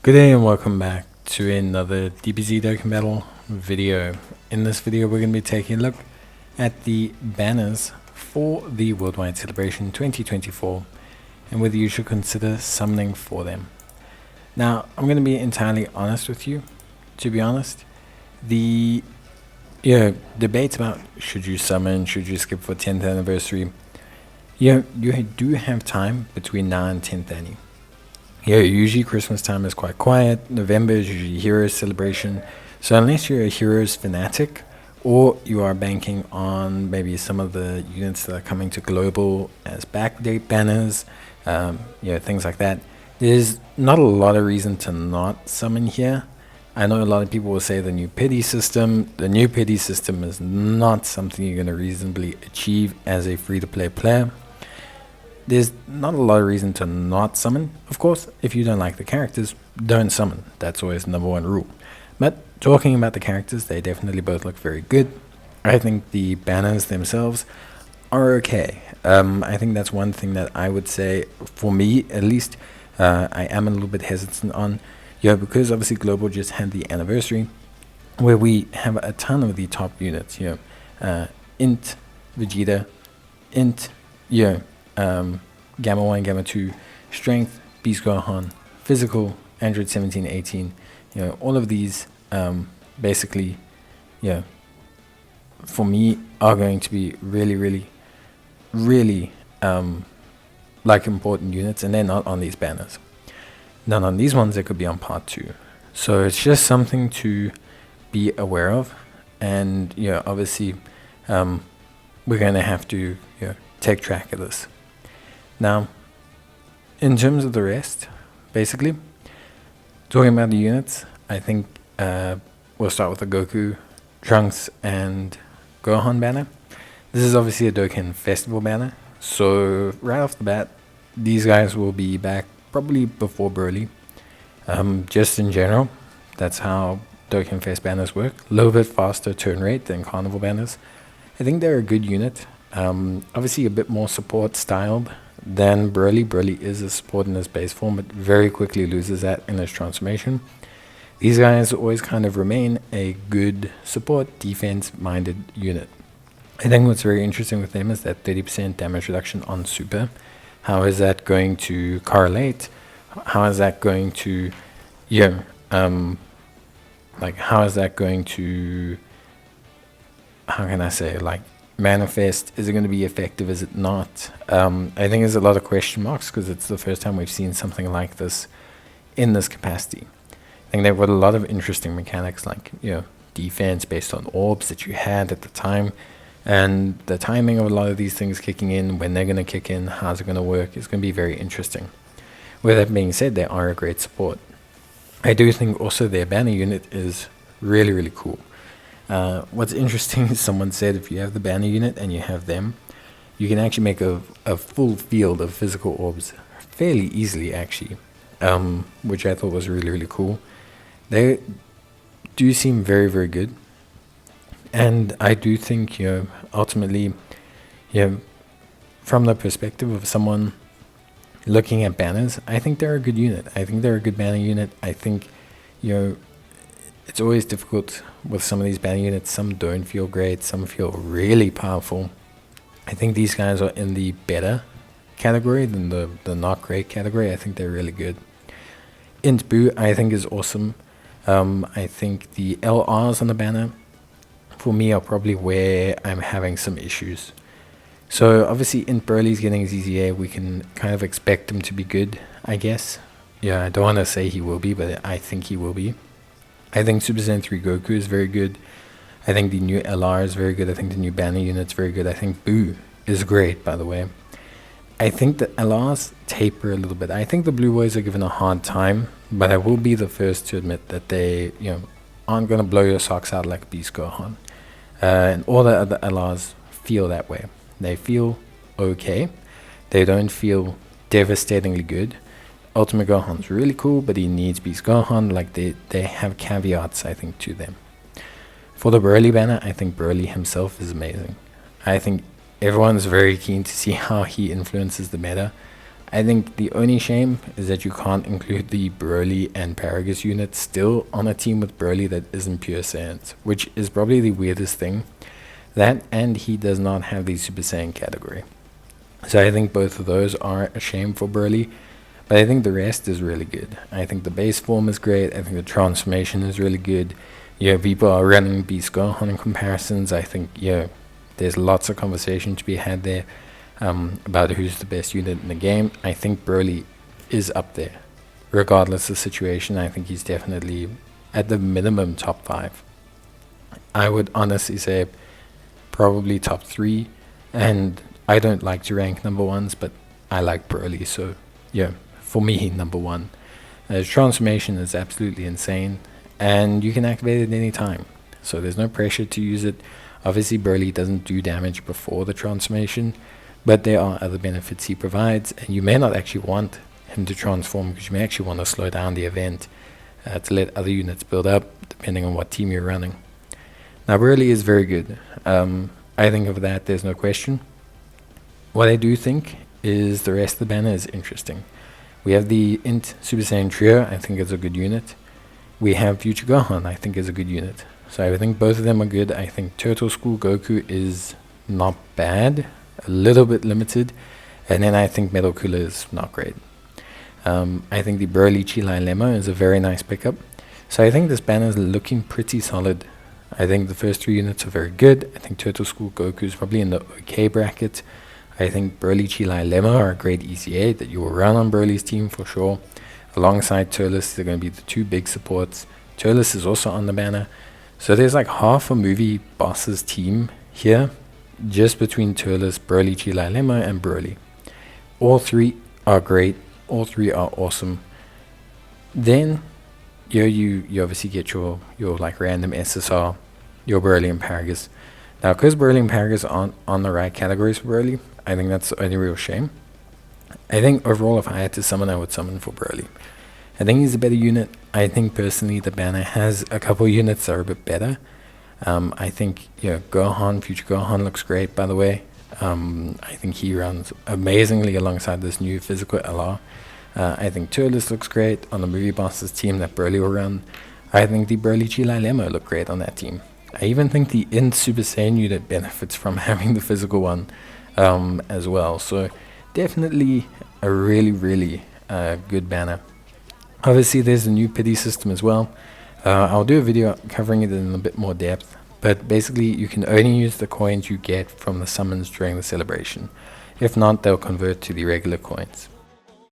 Good day and welcome back to another DBZ Dokkan Battle video. In this video we're going to be taking a look at the banners for the Worldwide Celebration 2024 and whether you should consider summoning for them. Now I'm going to be entirely honest with you. To be honest, the debates about should you summon, should you skip for 10th anniversary, you do have time between now and 10:30. Usually Christmas time is quite quiet. November is usually Heroes celebration. So unless you're a Heroes fanatic or you are banking on maybe some of the units that are coming to global as backdate banners, things like that, there's not a lot of reason to not summon here. I know a lot of people will say the new pity system. The new pity system is not something you're going to reasonably achieve as a free-to-play player. There's not a lot of reason to not summon. Of course, if you don't like the characters, don't summon. That's always the number one rule. But talking about the characters, they definitely both look very good. I think the banners themselves are okay. I think that's one thing that I would say, for me at least, I am a little bit hesitant on. Because obviously Global just had the anniversary where we have a ton of the top units. INT Vegeta, INT, Gamma 1, Gamma 2, Strength, Beast Gohan, Physical, Android 17, 18, all of these basically, for me are going to be really important units, and they're not on these banners. None on these ones, they could be on part 2. So it's just something to be aware of, and obviously we're going to have to take track of this. Now, in terms of the rest, basically, talking about the units, I think we'll start with the Goku, Trunks, and Gohan banner. This is obviously a Dokkan Festival banner, so right off the bat, these guys will be back probably before Broly. Just in general, that's how Dokkan Fest banners work. A little bit faster turn rate than Carnival banners. I think they're a good unit. Obviously a bit more support styled than Broly. Broly is a support in his base form, but very quickly loses that in his transformation. These guys always kind of remain a good support, defense-minded unit. I think what's very interesting with them is that 30% damage reduction on Super. How is that going to correlate? How is that going to, how is that going to, how can I say, manifest? Is it going to be effective? Is it not? I think there's a lot of question marks because it's the first time we've seen something like this in this capacity. I think they've got a lot of interesting mechanics like, defense based on orbs that you had at the time, and the timing of a lot of these things kicking in, when they're going to kick in, how's it going to work, is going to be very interesting. With that being said, they are a great support. I do think also their banner unit is really cool. What's interesting is someone said if you have the banner unit and you have them, you can actually make a full field of physical orbs fairly easily actually, which I thought was really cool. They do seem very good. And I do think, ultimately, from the perspective of someone looking at banners, I think they're a good unit. I think they're a good banner unit. I think, it's always difficult with some of these banner units. Some don't feel great. Some feel really powerful. I think these guys are in the better category than the not great category. I think they're really good. INT Buu, I think, is awesome. I think the LRs on the banner, for me, are probably where I'm having some issues. So obviously INT Broly's getting his EZA. We can kind of expect him to be good, I guess. I don't want to say he will be, but I think he will be. I think Super Saiyan 3 Goku is very good. I think the new LR is very good. I think the new banner unit's very good. I think Buu is great, by the way. I think the LRs taper a little bit. I think the Blue Boys are given a hard time, but I will be the first to admit that they aren't going to blow your socks out like Beast Gohan. And all the other LRs feel that way. They feel okay. They don't feel devastatingly good. Ultimate Gohan's really cool, but he needs Beast Gohan. They have caveats, I think, to them. For the Broly banner, I think Broly himself is amazing. I think everyone's very keen to see how he influences the meta. I think the only shame is that you can't include the Broly and Paragus units still on a team with Broly that isn't pure Saiyans, which is probably the weirdest thing. That, and he does not have the Super Saiyan category. So I think both of those are a shame for Broly, but I think the rest is really good. I think the base form is great. I think the transformation is really good. People are running Beast Gohan comparisons. I think, there's lots of conversation to be had there about who's the best unit in the game. I think Broly is up there. Regardless of the situation, I think he's definitely at the minimum top 5. I would honestly say probably top 3, and I don't like to rank number 1s, but I like Broly, so for me, number 1. His transformation is absolutely insane, and you can activate it any time, so there's no pressure to use it. Obviously, Broly doesn't do damage before the transformation, but there are other benefits he provides, and you may not actually want him to transform because you may actually want to slow down the event to let other units build up, depending on what team you're running. Now, Broly is very good. I think of that, there's no question. What I do think is the rest of the banner is interesting. We have the INT Super Saiyan Trio, I think is a good unit. We have Future Gohan, I think is a good unit. So I think both of them are good. I think Turtle School Goku is not bad, a little bit limited. And then I think Metal Cooler is not great. I think the Broly Chilai Lemma is a very nice pickup. So I think this banner is looking pretty solid. I think the first 3 units are very good. I think Turtle School Goku is probably in the okay bracket. I think Broly Chilai Lemma are a great ECA that you will run on Broly's team for sure. Alongside Turles, they're going to be the 2 big supports. Turles is also on the banner. So there's like half a movie boss's team here, just between Turles, Broly Chilai Lemma, and Broly. All 3 are great. All 3 are awesome. Then you obviously get your like random SSR, your Broly and Paragus. Now, because Broly and Paragus aren't on the right categories for Broly, I think that's the only real shame. I think overall, if I had to summon, I would summon for Broly. I think he's a better unit. I think personally the banner has a couple units that are a bit better. I think Gohan, Future Gohan looks great, by the way. I think he runs amazingly alongside this new physical LR. I think Turles looks great on the movie bosses team that Broly will run. I think the Broly Chilai Lemma look great on that team. I even think the INT Super Saiyan unit benefits from having the physical one as well. So definitely a really, really good banner. Obviously, there's a new pity system as well. I'll do a video covering it in a bit more depth. But basically, you can only use the coins you get from the summons during the celebration. If not, they'll convert to the regular coins.